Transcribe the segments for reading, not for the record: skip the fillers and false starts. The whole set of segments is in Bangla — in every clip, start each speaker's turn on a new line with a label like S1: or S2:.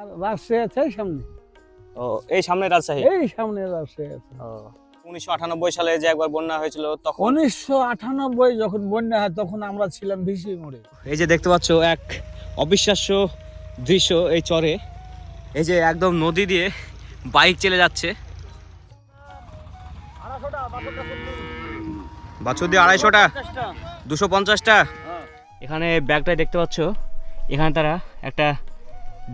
S1: আর রাজশাহী আছে এই সামনে,
S2: ও এই সামনে রাজশাহী।
S1: এই সামনে রাজশাহী আছে।
S2: ও 1998 সালে যে একবার বন্যা হয়েছিল তখন।
S1: 1998 যখন বন্যা হয় তখন আমরা ছিলাম ভিসি মোড়ে।
S2: এই যে দেখতে পাচ্ছ এক অবিশ্বাস্য দৃশ্য এই চরে, এই যে একদম নদী দিয়ে বাইক চলে যাচ্ছে, বাছুর দিয়ে 250টা 250টা। এখানে ব্যাগটাই দেখতে পাচ্ছ, এখানে তারা একটা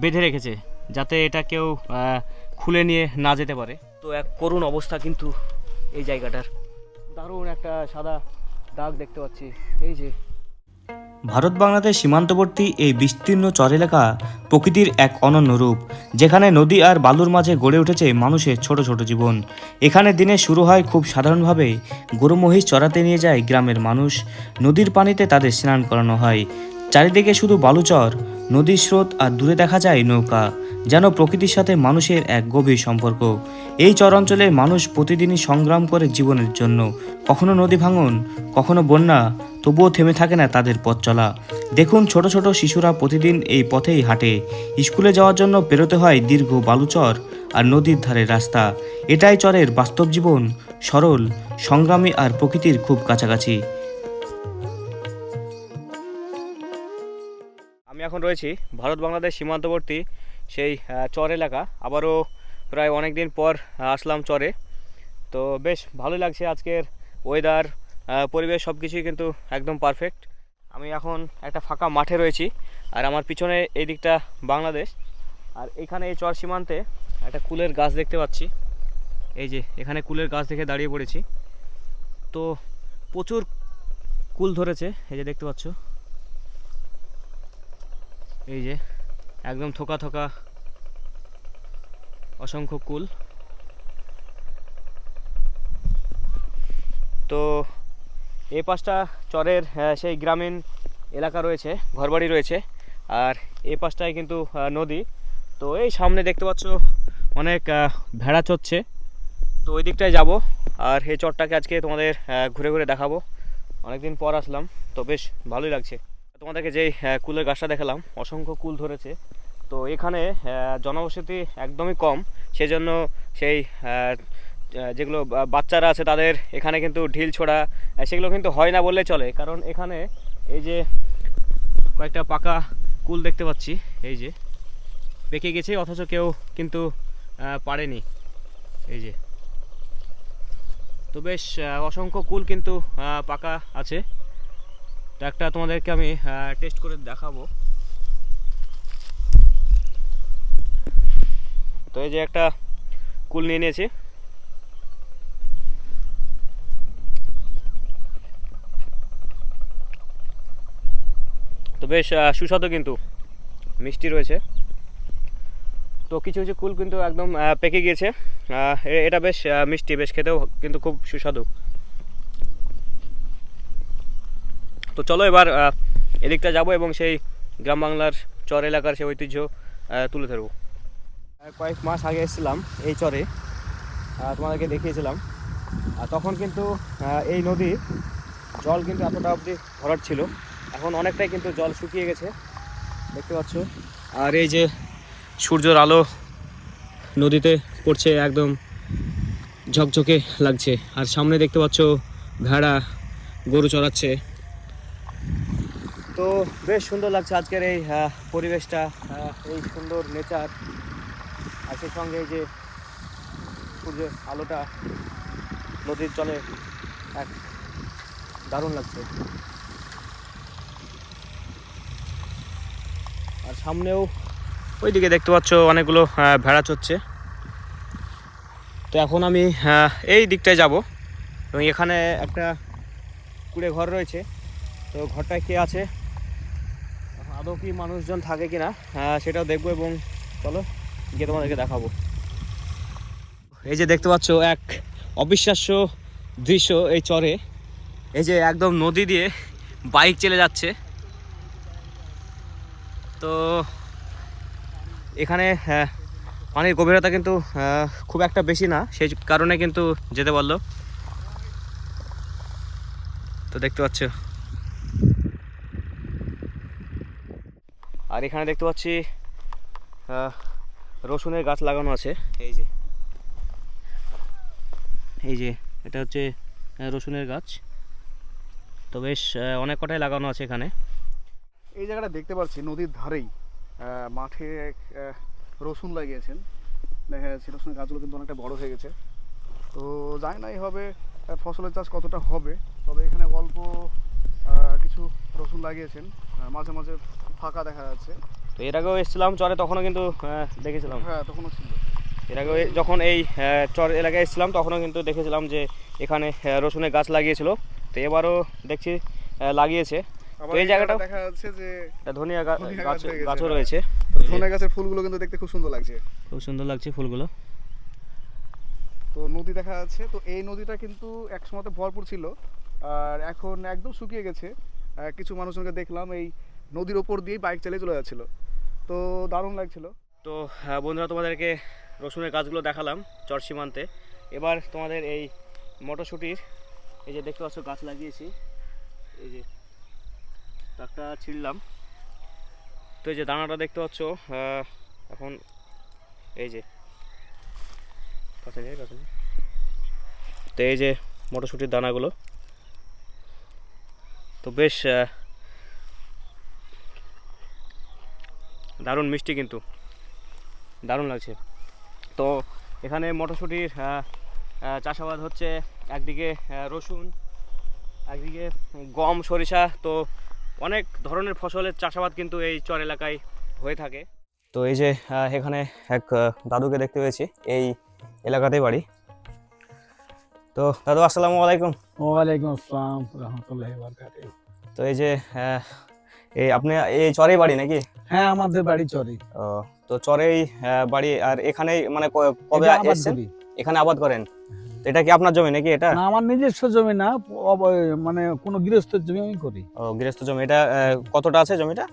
S2: বেঁধে রেখেছে যাতে এটা কেউ খুলে নিয়ে না যেতে পারে। তো এক করুণ অবস্থা কিন্তু এই জায়গাটার, দারুণ একটা সাদা দাগ দেখতে পাচ্ছি। এই যে ভারত বাংলাদেশ সীমান্তবর্তী এই বিস্তীর্ণ চর এলাকা প্রকৃতির এক অনন্য রূপ, যেখানে নদী আর বালুর মাঝে গড়ে উঠেছে মানুষের ছোট ছোট জীবন। এখানে দিনে শুরু হয় খুব সাধারণভাবে, গরু মহিষ চড়াতে নিয়ে যায় গ্রামের মানুষ, নদীর পানিতে তাদের স্নান করানো হয়। চারিদিকে শুধু বালুচর, নদীর স্রোত আর দূরে দেখা যায় নৌকা, যেন প্রকৃতির সাথে মানুষের এক গভীর সম্পর্ক। এই চর অঞ্চলে মানুষ প্রতিদিনই সংগ্রাম করে জীবনের জন্য, কখনো নদী ভাঙন, কখনো বন্যা, তবুও থেমে থাকে না তাদের পথ চলা। দেখুন ছোট ছোট শিশুরা প্রতিদিন এই পথেই হাঁটে, স্কুলে যাওয়ার জন্য পেরোতে হয় দীর্ঘ বালুচর আর নদীর ধারের রাস্তা। এটাই চরের বাস্তব জীবন, সরল, সংগ্রামী আর প্রকৃতির খুব কাছাকাছি। আমি এখন রয়েছি ভারত বাংলাদেশ সীমান্তবর্তী সেই চর এলাকা। আবারও প্রায় অনেক দিন পর আসলাম চরে, তো বেশ ভালোই লাগছে। আজকের ওয়েদার, পরিবেশ সব কিছুই কিন্তু একদম পারফেক্ট। আমি এখন একটা ফাঁকা মাঠে রয়েছি, আর আমার পিছনে এই দিকটা বাংলাদেশ, আর এখানে এই চর সীমান্তে একটা কুলের গাছ দেখতে পাচ্ছি। এই যে এখানে কুলের গাছ দেখে দাঁড়িয়ে পড়েছি, তো প্রচুর কুল ধরেছে। এই যে দেখতে পাচ্ছ, এই যে একদম থোকা থোকা অসংখ্য কুল। তো এই পাশটা চরের সেই গ্রামীণ এলাকা রয়েছে, ঘরবাড়ি রয়েছে, আর এই পাশটায় কিন্তু নদী। তো এই সামনে দেখতে পাচ্ছ অনেক ভেড়া চড়ছে, তো ওই দিকটায় যাব, আর এই চরটাকে আজকে তোমাদের ঘুরে ঘুরে দেখাবো। অনেকদিন পর আসলাম, তো বেশ ভালোই লাগছে। তোমাদেরকে যেই কুলের গাছটা দেখালাম, অসংখ্য কুল ধরেছে। তো এখানে জনবসতি একদমই কম, সেজন্য সেই যেগুলো বাচ্চারা আছে তাদের এখানে কিন্তু ঢিল ছোড়া সেগুলো কিন্তু হয় না বললে চলে, কারণ এখানে এই যে কয়েকটা পাকা কুল দেখতে পাচ্ছি, এই যে পেকে গেছে, অথচ কেউ কিন্তু পারেনি। এই যে তো বেশ অসংখ্য কুল কিন্তু পাকা আছে। তো একটা তোমাদেরকে আমি টেস্ট করে দেখাবো। তো এই যে একটা কুল নিয়ে নিয়েছি, তো বেশ সুস্বাদু, কিন্তু মিষ্টি রয়েছে। তো কিছু কিছু কুল কিন্তু একদম পেকে গিয়েছে, এটা বেশ মিষ্টি, বেশ খেতেও কিন্তু খুব সুস্বাদু। তো চলো এবার এদিকটা যাব এবং সেই গ্রাম বাংলার চর এলাকার সেই ঐতিহ্য তুলে ধরবো। কয়েক মাস আগে এসেছিলাম এই চরে, তোমাদেরকে দেখিয়েছিলাম, আর তখন কিন্তু এই নদীর জল কিন্তু এতটা অবধি ভরাট ছিল। এখন অনেকটাই কিন্তু জল শুকিয়ে গেছে, দেখতে পাচ্ছ। আর এই যে সূর্যের আলো নদীতে পড়ছে, একদম ঝকঝকে লাগছে। আর সামনে দেখতে পাচ্ছ ভেড়া গরু চড়াচ্ছে। তো বেশ সুন্দর লাগছে আজকের এই পরিবেশটা, এই সুন্দর নেচার, আর সেই সঙ্গে এই যে সূর্যের আলোটা নদীর জলে এক দারুণ লাগছে। আর সামনেও ওইদিকে দেখতে পাচ্ছ অনেকগুলো ভেড়া চড়ছে। তো এখন আমি এই দিকটায় যাব, এবং এখানে একটা কুড়ে ঘর রয়েছে। তো ঘরটায় কে আছে, আদৌ কি মানুষজন থাকে কিনা সেটাও দেখবো, এবং চলো গিয়ে তোমাদেরকে দেখাবো। এই যে দেখতে পাচ্ছ এক অবিশ্বাস্য দৃশ্য এই চরে, এই যে একদম নদী দিয়ে বাইক চলে যাচ্ছে। তো এখানে পানির গভীরতা কিন্তু খুব একটা বেশি না, সেই কারণে কিন্তু যেতে পারলো। তো দেখতে পাচ্ছ, আর এখানে দেখতে পাচ্ছি রসুনের গাছ লাগানো আছে। এই যে এটা হচ্ছে রসুনের গাছ। তো বেশ অনেক কটাই লাগানো আছে এখানে।
S3: এই জায়গাটা দেখতে পাচ্ছি নদীর ধারেই মাঠে রসুন লাগিয়েছেন। দেখা যাচ্ছে রসুনের গাছগুলো কিন্তু অনেকটা বড় হয়ে গেছে। তো জানি না এইভাবে ফসলের চাষ কতটা হবে, তবে এখানে অল্প কিছু রসুন লাগিয়েছেন, মাঝে মাঝে ফাঁকা দেখা যাচ্ছে।
S2: তো এর আগেও এসেছিলাম চরে, তখনও কিন্তু দেখেছিলাম।
S3: হ্যাঁ, তখনও ছিল।
S2: এর আগে যখন এই চর এলাকায় এসেছিলাম তখনও কিন্তু দেখেছিলাম যে এখানে রসুনের গাছ লাগিয়েছিল। তো এবারও দেখছি লাগিয়েছে। তো এই জায়গাটা
S3: দেখা যাচ্ছে যে
S2: ধনিয়া
S3: ধনিয়া গাছ হয়ে গেছে,
S2: গাছও
S3: হ্যাঁ।
S2: রয়েছে।
S3: ধনিয়া গাছের ফুলগুলো কিন্তু দেখতে খুব সুন্দর লাগছে।
S2: খুব সুন্দর লাগছে ফুলগুলো।
S3: তো নদী দেখা যাচ্ছে। তো এই নদীটা কিন্তু এক সময়তে ভরপুর ছিল, আর এখন একদম শুকিয়ে গেছে। কিছু মানুষজনকে দেখলাম এই নদীর ওপর দিয়েই বাইক চালিয়ে চলে যাচ্ছিল। তো দারুণ লাগছিল।
S2: তো বন্ধুরা, তোমাদেরকে রসুনের গাছগুলো দেখালাম চর সীমান্তে। এবার তোমাদের এই মটরশুঁটির এই যে দেখতে পাচ্ছ গাছ লাগিয়েছি, এই যে একটা ছিঁড়লাম। তো এই যে দানাটা দেখতে পাচ্ছ এখন এই যে কাছে নিয়ে। তো এই যে মটরশুঁটির দানাগুলো তো বেশ দারুণ মিষ্টি, কিন্তু দারুণ লাগছে। তো এখানে মটরশুঁটির চাষাবাদ হচ্ছে, একদিকে রসুন, একদিকে গম, সরিষা। তো অনেক ধরনের ফসলের চাষাবাদ কিন্তু এই চর এলাকায় হয়ে থাকে। তো এই যে এখানে এক দাদুকে দেখতে পেয়েছি, এই এলাকাতেই বাড়ি। তো দাদু, আসসালামু আলাইকুম।
S1: ওয়ালাইকুম আসসালাম রহমতুল্লাহি ওয়া বারাকাতুহু।
S2: তো এই যে এই আপনি এই চরেই বাড়ি নাকি?
S1: হ্যাঁ, আমাদের বাড়ি চরে।
S2: ও, তো চরেই বাড়ি। আর এখানেই মানে কবে
S1: এটা আবাদ
S2: এসেছেন?
S1: করি।
S2: এখানে আবাদ করেন? তো এটা কি আপনার জমি নাকি এটা?
S1: না, আমার নিজস্ব জমি না, মানে কোনো গৃহস্থের জমি আমি করি।
S2: ও, গৃহস্থ জমি। এটা কতটা আছে জমিটা?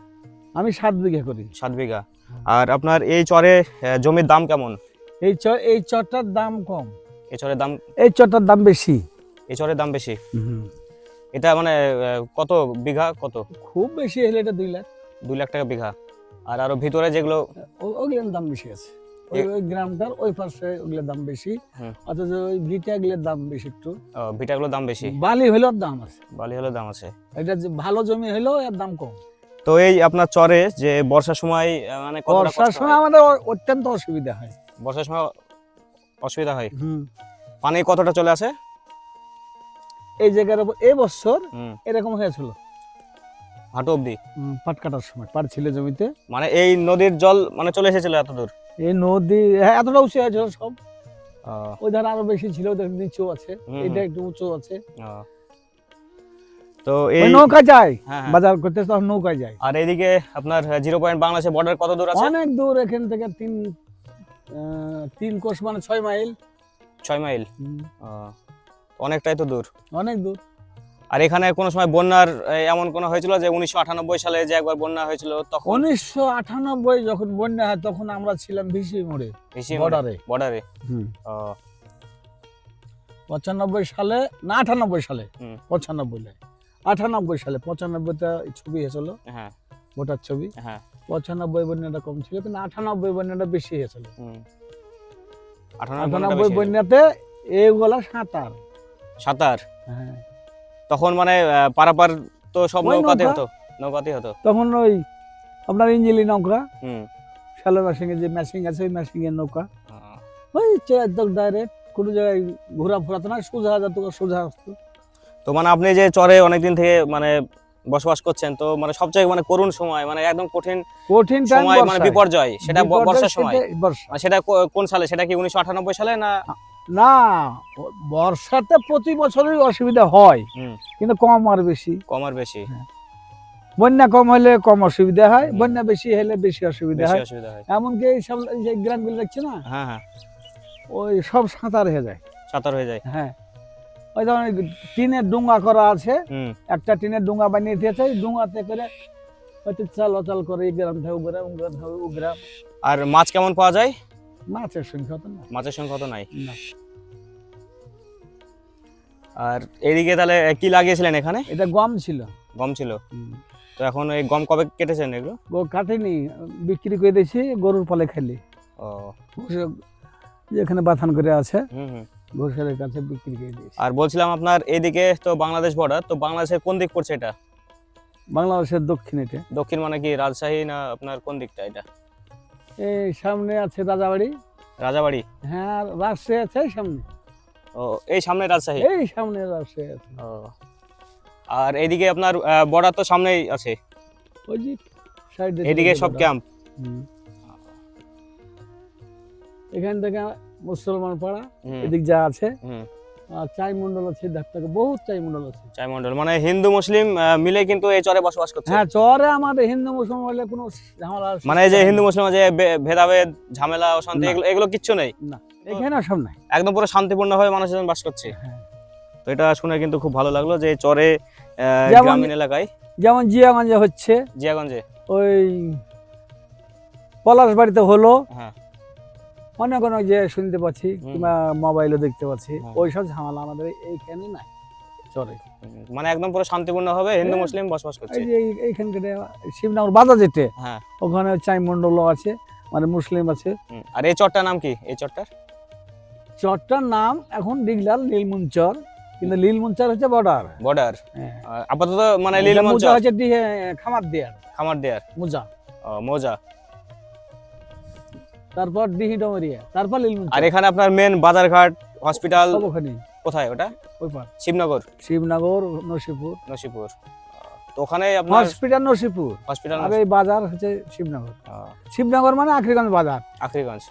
S1: আমি 7 বিঘা করি।
S2: 7 বিঘা। আর আপনার এই চরে জমির দাম কেমন?
S1: এই চরটার দাম কম,
S2: এই চরের দাম,
S1: এই চরটার দাম বেশি।
S2: এই চরের দাম বেশি। এটা মানে কত বিঘা, কত?
S1: খুব বেশি হলে এটা 2 লাখ।
S2: 2 লাখ টাকা বিঘা। আর আরো ভিতরে যেগুলো,
S1: ওগুলোর দাম বেশি আছে। ওই গ্রামটার ওই পাশে ওগুলোর দাম বেশি, অথচ ওই ভিটাগুলোর দাম বেশি একটু।
S2: ভিটাগুলোর দাম বেশি।
S1: বালি হলেও দাম আছে,
S2: বালি হলেও দাম আছে।
S1: এটা যে ভালো জমি হলেও এর দাম কম।
S2: তো এই আপনার চরে যে বর্ষার সময় মানে কতটা
S1: বর্ষার
S2: কষ্ট
S1: সময়
S2: হয়?
S1: আমাদের অত্যন্ত অসুবিধা হয়।
S2: বর্ষার সময় অসুবিধা হয়। পানি কতটা চলে আসে?
S1: এই জায়গার উপর এই বছর
S2: হুম,
S1: এরকম হয়েছিল,
S2: হাঁটু অব্দি।
S1: পাট কাটার সময় পাট ছিল জমিতে।
S2: মানে এই নদীর জল মানে চলে এসেছিল এত দূর?
S1: এই নদী, হ্যাঁ, এতটা উঁচু হয়েছিল সব।
S2: আহ,
S1: ওই ধারে আরো বেশি ছিল, ওদের নিচু আছে, এটা একটু উঁচু আছে।
S2: আহ। তো
S1: ওই
S2: এই
S1: নৌকা যায়,
S2: হ্যাঁ, হ্যাঁ।
S1: বাজার করতে তখন নৌকায় যায়।
S2: আর এইদিকে আপনার 0 পয়েন্ট বাংলাদেশের বর্ডার কত দূর আছে?
S1: অনেক দূর, এখান থেকে 3 কোষ মানে 6 মাইল।
S2: 6 মাইল। অনেকটাই তো দূর।
S1: অনেক দূর।
S2: আর এখানে কোনো সময় বন্যার এমন কোনো হয়েছিল যে 1998 সালে যে একবার বন্যা হয়েছিল তখন?
S1: 1998 যখন বন্যা হয় তখন আমরা ছিলাম ভিসি মোড়ে, বর্ডারে।
S2: বর্ডারে।
S1: 95 সালে না 98 সালে, 95 98 সালে 95তে ছবি হয়েছিল,
S2: হ্যাঁ,
S1: ভোটার ছবি।
S2: হ্যাঁ।
S1: 95 বন্যাটা কম ছিল, কিন্তু 98 বন্যাটা বেশি হয়েছিল।
S2: 98
S1: বন্যাতে এইগুলা সাঁতার।
S2: সাঁতার।
S1: হ্যাঁ,
S2: তখন মানে পারাপার তো সব
S1: ওই
S2: নৌকাতে
S1: নৌকা।
S2: হতো, নৌকাতেই হতো।
S1: তখন ওই আপনার ইঞ্জিলি নৌকা,
S2: হুম।
S1: শ্যালো মেশিং এর যে মেশিং আছে, ওই মেশিং এর নৌকা।
S2: আহ,
S1: ওই একদম ডাইরেক্ট, কোনো জায়গায় ঘোরা ফোরাতো না, সোজা যেত, সোজা আসতো।
S2: তো মানে আপনি যে চরে অনেকদিন থেকে মানে বসবাস করছেন, তো মানে সবচেয়ে মানে করুণ সময়, মানে একদম কঠিন
S1: টাইম
S2: সময়, মানে বিপর্যয়, সেটা বর্ষার সময়।
S1: বর্ষা।
S2: মানে সেটা কোন সালে? সেটা কি 1998 সালে না?
S1: না, বর্ষাতে প্রতি বছরই অসুবিধা হয়, কিন্তু কম আর বেশি।
S2: কম আর বেশি।
S1: বন্যা কম হলে কম অসুবিধা হয়, বন্যা বেশি হলে বেশি অসুবিধা হয়। এমনকি এই সব যে গ্রামগুলো দেখছে না,
S2: হ্যাঁ, হ্যাঁ,
S1: ওই সব সাঁতার হয়ে যায়।
S2: সাঁতার হয়ে যায়।
S1: হ্যাঁ, ওই ধরনের টিনের ডুঙ্গা করা আছে,
S2: হুম।
S1: একটা টিনের ডুঙ্গা বানিয়ে দিয়েছে, ওই ডুঙ্গাতে করে হয়তো চলাচল করে, এই গ্রাম থেকে ও গ্রাম, ও গ্রাম থেকে ও গ্রাম।
S2: আর মাছ কেমন পাওয়া যায়?
S1: মাছের সংখ্যা তো না,
S2: মাছের সংখ্যা তো নাই।
S1: না।
S2: আর এদিকে তাহলে কি লাগিয়েছিলেন এখানে?
S1: এটা গম ছিল।
S2: গম ছিল। তো এখন এই গম কবে কেটেছেন এগুলো?
S1: কাটেনি, বিক্রি করে দিয়েছি, গরুর পালে খেলি।
S2: ও
S1: ঘোষের যেখানে বাথান করে আছে
S2: হুম হুম।
S1: ঘোষের কাছে বিক্রি করে দিয়েছি।
S2: আর বলছিলাম আপনার এইদিকে তো বাংলাদেশ বর্ডার, তো বাংলাদেশের কোন দিক পড়ছে এটা?
S1: বাংলাদেশের দক্ষিণে
S2: দক্ষিণ মানে কি রাজশাহী না আপনার কোন দিকটা এটা?
S1: এই সামনে আছে রাজাবাড়ি,
S2: রাজাবাড়ি।
S1: হ্যাঁ আর রাজশাহী আছে এই সামনে,
S2: ও এই সামনে রাজশাহী।
S1: এই সামনে রাজশাহী আছে।
S2: ও আর এইদিকে আপনার বর্ডার তো সামনেই আছে,
S1: ওই যে সাইডে
S2: এদিকে সব ক্যাম্প।
S1: এখান থেকে মুসলমান পাড়া
S2: হুম
S1: এদিক যা আছে,
S2: হুম।
S1: আর চাই মন্ডল আছে, ধাক্তাকে বহুত চাই মন্ডল আছে।
S2: চাই মন্ডল মানে হিন্দু মুসলিম মিলে কিন্তু এই চরে বসবাস করছে।
S1: হ্যাঁ চরে আমাদের হিন্দু মুসলমান বলে কোনো ঝামেলা
S2: মানে এই যে হিন্দু মুসলিম যে ভেদাভেদ ঝামেলা অশান্তি
S1: না।
S2: এগুলো এগুলো কিচ্ছু নেই,
S1: না, এখানে সব নাই।
S2: একদম পুরো শান্তিপূর্ণভাবে মানুষজন বাস করছে।
S1: হ্যাঁ।
S2: তো এটা শুনে কিন্তু খুব ভালো লাগলো যে এই চরে
S1: যেমন-
S2: গ্রামীণ এলাকায়
S1: যেমন জিয়াগঞ্জে হচ্ছে,
S2: জিয়াগঞ্জে।
S1: ওই পলাশ বাড়িতে হলো,
S2: হ্যাঁ
S1: অনেক অনেক যে শুনতে পাচ্ছি
S2: হুম।
S1: কিংবা মোবাইলে দেখতে পাচ্ছি,
S2: হ্যাঁ।
S1: ওইসব ঝামেলা আমাদের এইখানে নাই চরে।
S2: মানে একদম পুরো শান্তিপূর্ণভাবে হিন্দু
S1: হ্যাঁ।
S2: মুসলিম বসবাস করছে।
S1: এই যে এইখানকার শিবনগর বাজার যেতে,
S2: হ্যাঁ
S1: ওখানে চাই মন্ডলও আছে, মানে মুসলিম আছে।
S2: আর এই চরটার নাম কি? এই চরটার
S1: চরটার নাম এখন ডিগলাল নীলমঞ্চর, কিন্তু নীলমঞ্চর হচ্ছে বর্ডার।
S2: বর্ডার
S1: হ্যাঁ।
S2: আপাতত মানে
S1: মোজা
S2: লীলমঞ্চ
S1: হচ্ছে খামার দেয়ার
S2: খামার দেয়ার
S1: মোজা,
S2: মৌজা।
S1: তারপর ডিহি ডমরিয়া, তারপর নীলমঞ্চর।
S2: আর এখানে আপনার মেন বাজারঘাট হসপিটাল
S1: সব ওখানে
S2: কোথায়? ওটা
S1: ওই পার
S2: শিবনগর
S1: শিবনগর নসিপুর,
S2: নসিপুর। তো ওখানে আপনার
S1: হসপিটাল নসিপুর,
S2: হসপিটাল
S1: আর এই বাজার হচ্ছে শিবনগর। শিবনগর মানে আখরিগঞ্জ বাজার।
S2: আখরিগঞ্জ।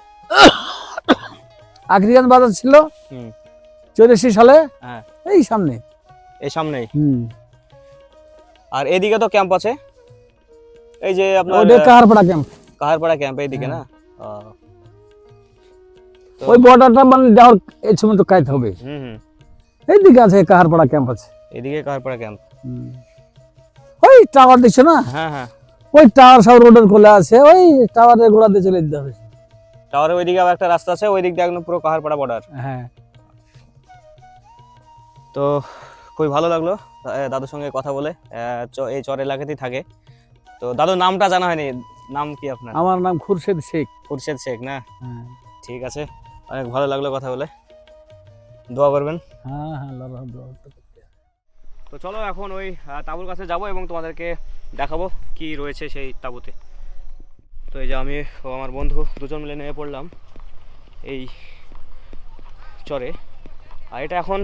S1: আখরিগঞ্জ বাজার ছিল
S2: হুম
S1: 84 সালে,
S2: হ্যাঁ
S1: এই সামনে।
S2: এই সামনেই। আর এদিকে তো ক্যাম্প আছে, এই যে আপনার
S1: ওটা কাহারপাড়া ক্যাম্প,
S2: কাহারপাড়া ক্যাম্প এইদিকে না? তো-
S1: ওই বর্ডারটা মানে যাওয়ার এই সময় তো কাইতে হবে।
S2: হুম হুম।
S1: এইদিকে আছে কাহারপাড়া ক্যাম্প আছে।
S2: এদিকে কাহারপাড়া ক্যাম্প।
S1: ওই টাওয়ার দিচ্ছে না,
S2: হ্যাঁ হ্যাঁ।
S1: ওই টাওয়ার সব রোডের কোলে আছে, ওই টাওয়ারের গোড়া দিয়ে চলে যেতে হবে।
S2: টাওয়ারের ওইদিকে আবার একটা রাস্তা আছে, ওই দিক দিয়ে একদম পুরো কাহারপাড়া বর্ডার।
S1: হ্যাঁ।
S2: তো খুবই ভালো লাগলো দাদুর সঙ্গে কথা বলে। এই চর এলাকাতেই থাকে। তো দাদুর নামটা জানা হয়নি, নাম কি আপনার?
S1: আমার নাম খুরশেদ শেখ।
S2: খুরশেদ শেখ না?
S1: হ্যাঁ
S2: ঠিক আছে, অনেক ভালো লাগলো কথা বলে। দোয়া করবেন।
S1: হ্যাঁ হ্যাঁ আল্লাহর রহমতে।
S2: তো চলো এখন ওই তাঁবুর কাছে যাব এবং তোমাদেরকে দেখাবো কি রয়েছে সেই তাঁবুতে। তো এই যে আমি ও আমার বন্ধু দুজন মিলে নেমে পড়লাম এই চরে। আর এটা এখন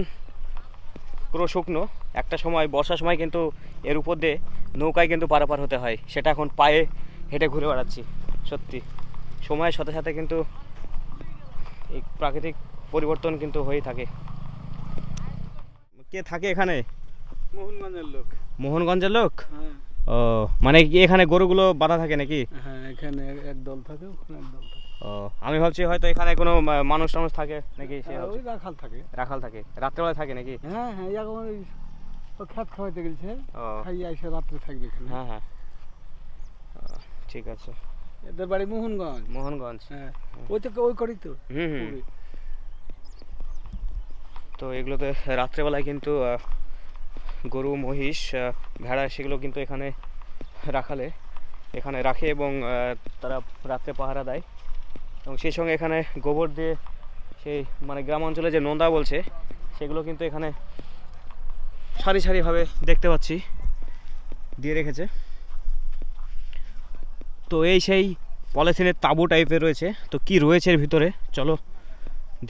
S2: পুরো শুকনো, একটা সময় বর্ষার সময় কিন্তু এর উপর দিয়ে নৌকায় কিন্তু পারাপার হতে হয়, সেটা এখন পায়ে হেঁটে ঘুরে বেড়াচ্ছি। সত্যি সময়ের সাথে সাথে কিন্তু এই প্রাকৃতিক পরিবর্তন কিন্তু হয়েই থাকে। কে থাকে এখানে?
S1: মোহনগঞ্জের লোক।
S2: মোহনগঞ্জের লোক?
S1: হ্যাঁ
S2: ও মানে কি এখানে গরুগুলো বাঁধা থাকে নাকি?
S1: হ্যাঁ, এখানে এক দল থাকে, ওখানে এক দল থাকে।
S2: ও আমি ভাবছি হয়তো এখানে কোনো মানুষ টানুষ থাকে নাকি, সে
S1: হ্যাঁ,
S2: ভাবছি।
S1: ওই রাখাল থাকে।
S2: রাখাল থাকে, রাত্রেবেলা থাকে নাকি?
S1: হ্যাঁ হ্যাঁ, এখন ওই খেত খাওয়াইতে গেছে,
S2: ও
S1: খাইয়ে এসে রাত্রে থাকবে এখানে।
S2: হ্যাঁ হ্যাঁ। ঠিক আছে।
S1: এদের বাড়ি মোহনগঞ্জ।
S2: মোহনগঞ্জ।
S1: হ্যাঁ ওই তো ওই করি তো।
S2: হুম হুম। তো এগুলোতে রাত্রেবেলায় কিন্তু গরু মহিষ ভেড়া সেগুলো কিন্তু এখানে রাখালে এখানে রাখে এবং তারা রাত্রে পাহারা দেয়। এবং সেই সঙ্গে এখানে গোবর দিয়ে সেই মানে গ্রাম অঞ্চলে যে নোন্দা বলছে সেগুলো কিন্তু এখানে সারি সারিভাবে দেখতে পাচ্ছি দিয়ে রেখেছে। তো এই সেই পলিথিনের তাঁবু টাইপের রয়েছে। তো কি রয়েছে এর ভিতরে চলো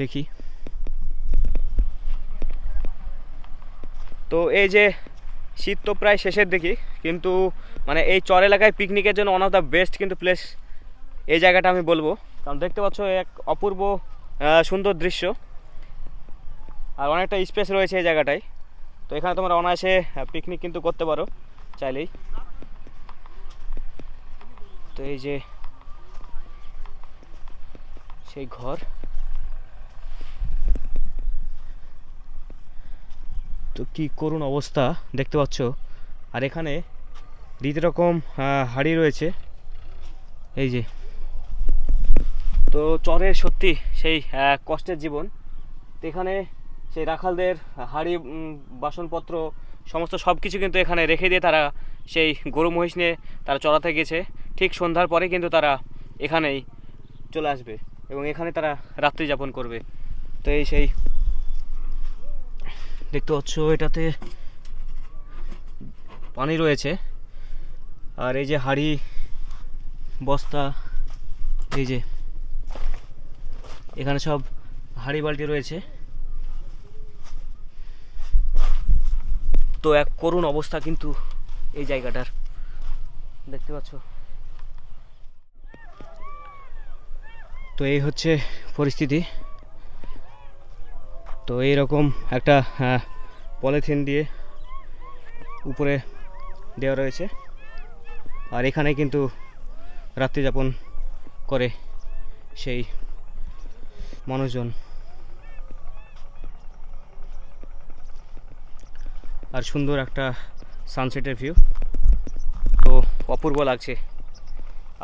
S2: দেখি। তো এই যে শীত তো প্রায় শেষের দিকে, কিন্তু মানে এই চর এলাকায় পিকনিকের জন্য ওয়ান অফ দ্য বেস্ট কিন্তু প্লেস এই জায়গাটা আমি বলবো। কারণ দেখতে পাচ্ছ এক অপূর্ব সুন্দর দৃশ্য আর অনেকটা স্পেস রয়েছে এই জায়গাটায়। তো এখানে তোমরা অনায়াসে পিকনিক কিন্তু করতে পারো চাইলেই। তো এই যে সেই ঘর, তো কি করুণ অবস্থা দেখতে পাচ্ছ। আর এখানে রীতি রকম হাড়ি রয়েছে এই যে। তো চরের সত্যি সেই কষ্টের জীবন। তো এখানে সেই রাখালদের হাড়ি বাসনপত্র সমস্ত সব কিছু কিন্তু এখানে রেখে দিয়ে তারা সেই গরু মহিষ নিয়ে তারা চড়াতে গেছে। ঠিক সন্ধ্যার পরে কিন্তু তারা এখানেই চলে আসবে এবং এখানে তারা রাত্রি যাপন করবে। তো এই সেই দেখতে পাচ্ছ এটাতে পানি রয়েছে, আর এই যে হাঁড়ি বস্তা, এই যে এখানে সব হাঁড়ি বালতি রয়েছে। তো এক করুণ অবস্থা কিন্তু এই জায়গাটার, দেখতে পাচ্ছ। তো এই হচ্ছে পরিস্থিতি। তো এইরকম একটা পলিথিন দিয়ে উপরে দেওয়া রয়েছে, আর এখানে কিন্তু রাত্রি যাপন করে সেই মানুষজন। আর সুন্দর একটা সানসেটের ভিউ, তো অপূর্ব লাগছে।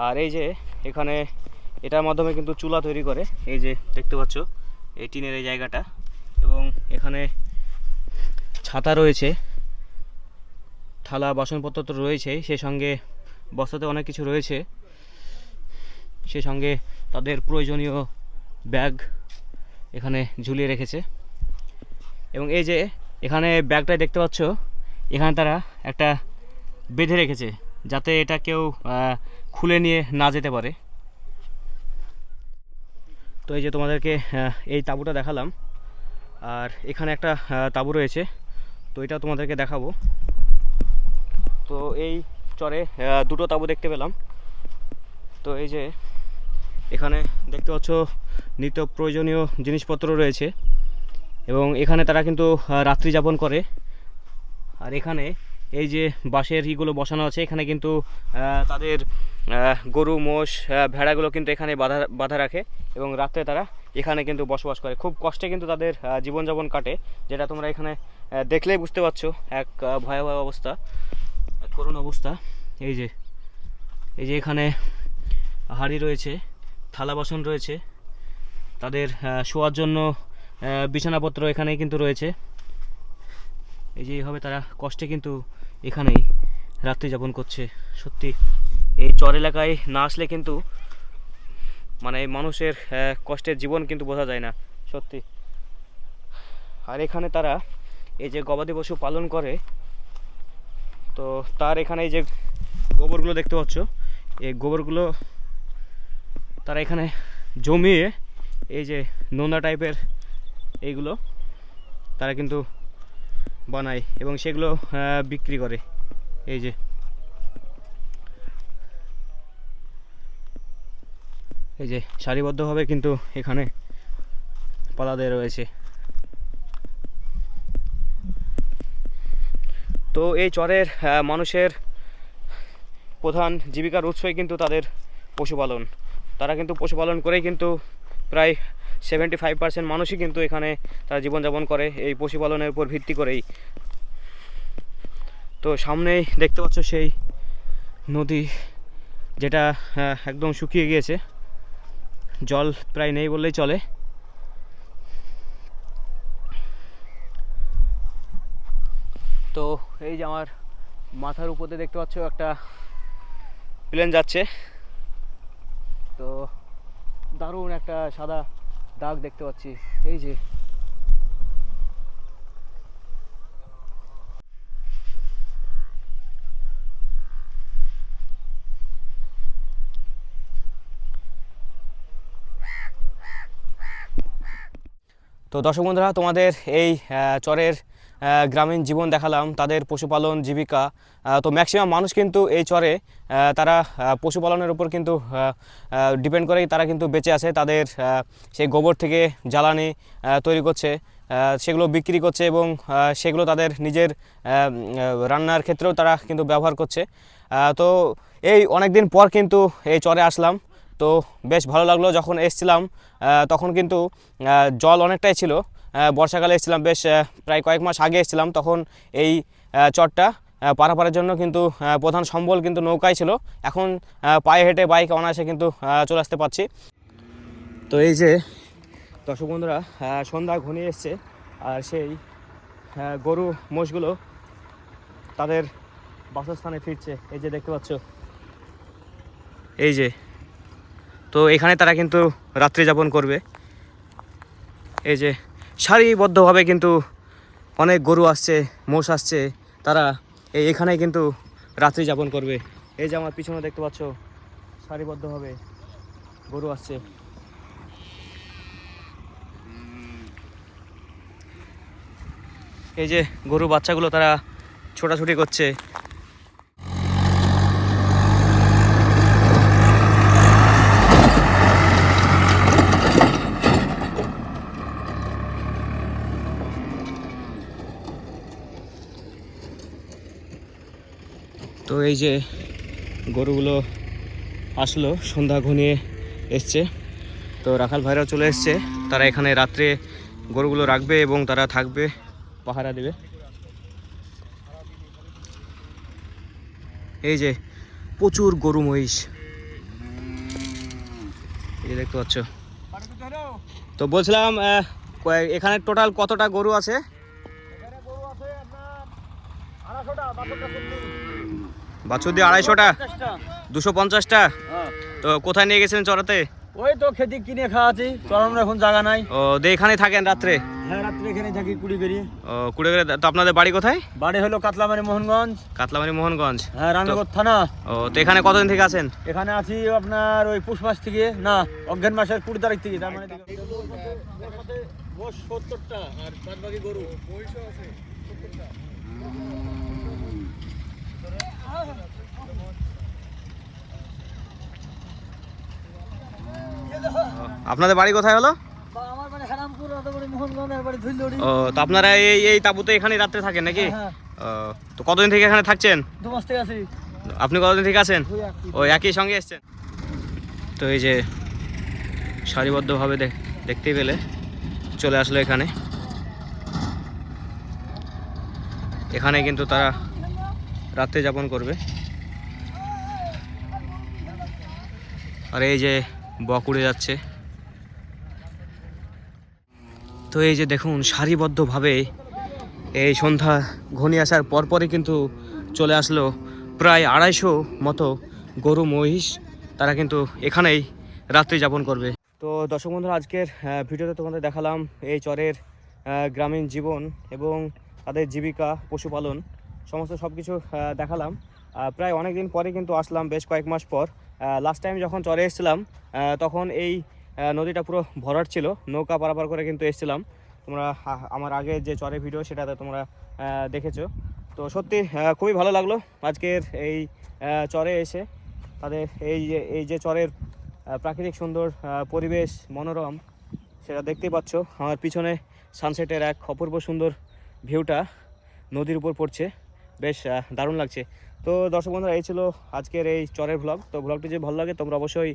S2: আর এই যে এখানে এটার মাধ্যমে কিন্তু চুলা তৈরি করে, এই যে দেখতে পাচ্ছ এই টিনের এই জায়গাটা, এবং এখানে ছাতা রয়েছে, থালা বাসনপত্র তো রয়েছেই, সে সঙ্গে বস্তাতে অনেক কিছু রয়েছে, সে সঙ্গে তাদের প্রয়োজনীয় ব্যাগ এখানে ঝুলিয়ে রেখেছে। এবং এই যে এখানে ব্যাগটাই দেখতে পাচ্ছ, এখানে তারা একটা বেঁধে রেখেছে যাতে এটা কেউ খুলে নিয়ে না যেতে পারে। তো এই যে তোমাদেরকে এই তাঁবুটা দেখালাম, আর এখানে একটা তাঁবু রয়েছে, তো এটা তোমাদেরকে দেখাবো। তো এই চরে দুটো তাঁবু দেখতে পেলাম। তো এই যে এখানে দেখতে পাচ্ছ নিত্য প্রয়োজনীয় জিনিসপত্র রয়েছে, এবং এখানে তারা কিন্তু রাত্রি যাপন করে। আর এখানে এই যে বাঁশের ইগুলো বসানো আছে, এখানে কিন্তু তাদের গরু মোষ ভেড়াগুলো কিন্তু এখানে বাঁধা রাখে, এবং রাত্রে তারা এখানে কিন্তু বসবাস করে। খুব কষ্টে কিন্তু তাদের জীবনযাপন কাটে, যেটা তোমরা এখানে দেখলেই বুঝতে পারছো। এক ভয়াবহ অবস্থা, এক করুণ অবস্থা। এই যে এখানে হাঁড়ি রয়েছে, থালা বাসন রয়েছে, তাদের শোয়ার জন্য বিছানাপত্র এখানেই কিন্তু রয়েছে। এই যে এইভাবে তারা কষ্টে কিন্তু এখানেই রাত্রি যাপন করছে। সত্যি এই চর এলাকায় না আসলে কিন্তু মানে মানুষের কষ্টের জীবন কিন্তু বোঝা যায় না, সত্যি। আর এখানে তারা এই যে গবাদি পশু পালন করে, তো তার এখানে এই যে গোবরগুলো দেখতে পাচ্ছ, এই গোবরগুলো তারা এখানে জমিয়ে এই যে নোনা টাইপের এইগুলো তারা কিন্তু বানায় এবং সেগুলো বিক্রি করে। এই যে সারিবদ্ধভাবে কিন্তু এখানে পালা দেওয়া রয়েছে। তো এই চরের মানুষের প্রধান জীবিকার উৎসই কিন্তু তাদের পশুপালন। তারা কিন্তু পশুপালন করেই কিন্তু প্রায় 75% মানুষই কিন্তু এখানে তারা জীবনযাপন করে এই পশুপালনের উপর ভিত্তি করেই। তো সামনেই দেখতে পাচ্ছ সেই নদী, যেটা একদম শুকিয়ে গিয়েছে, জল প্রায় নেই বললেই চলে। তো এই যে আমার মাথার উপরে দেখতে পাচ্ছ একটা প্লেন যাচ্ছে, তো দারুণ একটা সাদা দাগ দেখতে পাচ্ছি। এই যে তো দর্শক বন্ধুরা, তোমাদের এই চরের গ্রামীণ জীবন দেখালাম, তাদের পশুপালন জীবিকা। তো ম্যাক্সিমাম মানুষ কিন্তু এই চরে তারা পশুপালনের উপর কিন্তু ডিপেন্ড করেই তারা কিন্তু বেঁচে আছে। তাদের সেই গোবর থেকে জ্বালানি তৈরি করছে, সেগুলো বিক্রি করছে, এবং সেগুলো তাদের নিজের রান্নার ক্ষেত্রেও তারা কিন্তু ব্যবহার করছে। তো এই অনেক দিন পর কিন্তু এই চরে আসলাম, তো বেশ ভালো লাগলো। যখন এসেছিলাম তখন কিন্তু জল অনেকটাই ছিল, বর্ষাকালে এসেছিলাম, বেশ প্রায় কয়েক মাস আগে এসেছিলাম। তখন এই চরটা পারাপারের জন্য কিন্তু প্রধান সম্বল কিন্তু নৌকাই ছিল। এখন পায়ে হেঁটে বাইক অনায়াসে কিন্তু চলে আসতে পারছি। তো এই যে দর্শক বন্ধুরা, সন্ধ্যা ঘনিয়ে এসছে, আর সেই গরু মোষগুলো তাদের বাসস্থানে ফিরছে। এই যে দেখতে পাচ্ছ, এই যে। তো এখানে তারা কিন্তু রাত্রি যাপন করবে। এই যে সারিবদ্ধভাবে কিন্তু অনেক গরু আসছে, মোষ আসছে, তারা এখানে কিন্তু রাত্রি যাপন করবে। এই যে আমার পিছনে দেখতে পাচ্ছ সারিবদ্ধভাবে গরু আসছে। এই যে গরু বাচ্চাগুলো তারা ছোটাছুটি করছে। তো এই যে গরুগুলো আসলো, সন্ধ্যা ঘনিয়ে এসছে, তো রাখাল ভাইরাও চলে এসছে। তারা এখানে রাত্রে গরুগুলো রাখবে এবং তারা থাকবে, পাহারা দেবে। এই যে প্রচুর গরু মহিষ, এই যে দেখতে পাচ্ছ। তো বলছিলাম এখানে টোটাল কতটা গরু আছে? বাছুর দিয়ে 250টা, 250টা। তো কোথায় নিয়ে গেছিলেন চড়াতে?
S4: ওই তো খেতে কিনে খাওয়াছি, চড়ানোর এখন জায়গা নাই।
S2: ও, দিয়ে এখানে থাকেন রাত্রে?
S4: হ্যাঁ, রাত্রে এখানেই থাকি কুড়িগেরি।
S2: ও, কুড়িগড়ে। তো আপনাদের বাড়ি কোথায়?
S4: বাড়ি হলো কাতলামারি মোহনগঞ্জ।
S2: কাতলামারি মোহনগঞ্জ।
S4: হ্যাঁ, রামনগর থানা।
S2: ও, তো এখানে কতদিন থেকে আছেন?
S4: এখানে আছি আপনার ওই পুষ মাস থেকে, না অজ্ঞান মাসের 20 তারিখ থেকে। তার মানে 70টা আর বাদ বাকি গরু আছে।
S2: আপনাদের বাড়ি কোথায় হলো?
S4: আমার বাড়ি হারামপুর, ওদের বাড়ি মোহনগঞ্জ, আর বাড়ি ধুলদড়ি।
S2: ও, তো আপনারা এই তাঁবুতে এখানে রাত্রে থাকেন নাকি?
S4: হ্যাঁ।
S2: ও, তো কতদিন থেকে এখানে থাকছেন?
S4: 2 মাস থেকে আছি।
S2: আপনি কতদিন থেকে আছেন? ও, একই সঙ্গে এসছেন। তো এই যে সারিবদ্ধভাবে দেখতেই পেলে চলে আসলো এখানে। এখানে কিন্তু তারা রাত্রে যাপন করবে। আর এই যে বক উড়ে যাচ্ছে। তো এই যে দেখুন সারিবদ্ধভাবে এই সন্ধ্যা ঘনিয়ে আসার পরপরই কিন্তু চলে আসলো প্রায় 250 মতো গরু মহিষ। তারা কিন্তু এখানেই রাত্রি যাপন করবে। তো দর্শক বন্ধুরা, আজকের ভিডিওতে তোমাদের দেখালাম এই চরের গ্রামীণ জীবন এবং তাদের জীবিকা, পশুপালন, সমস্ত সব কিছু দেখালাম। প্রায় অনেক দিন পরে কিন্তু আসলাম, বেশ কয়েক মাস পর। লাস্ট টাইম যখন চরে এসেছিলাম তখন এই নদীটা পুরো ভরাট ছিল, নৌকা পারাপার করে কিন্তু এসেছিলাম। তোমরা আমার আগে যে চরের ভিডিও সেটাতে তোমরা দেখেছো। তো সত্যি খুবই ভালো লাগলো আজকের এই চরে এসে। তাদের এই যে চরের প্রাকৃতিক সুন্দর পরিবেশ, মনোরম, সেটা দেখতেই পাচ্ছ। আমার পিছনে সানসেটের এক অপূর্ব সুন্দর ভিউটা নদীর উপর পড়ছে, বেশ দারুণ লাগছে। তো দর্শক বন্ধুরা, এই ছিল আজকের এই চরের ভ্লগ। তো ভ্লগটি যদি ভালো লাগে তোমরা অবশ্যই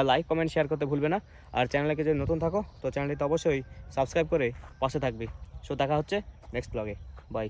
S2: লাইক, কমেন্ট, শেয়ার করতে ভুলবে না। আর চ্যানেলকে যদি নতুন থাকো তো চ্যানেলটি তো অবশ্যই সাবস্ক্রাইব করে পাশে থাকবে। সো দেখা হচ্ছে নেক্সট ভ্লগে। বাই।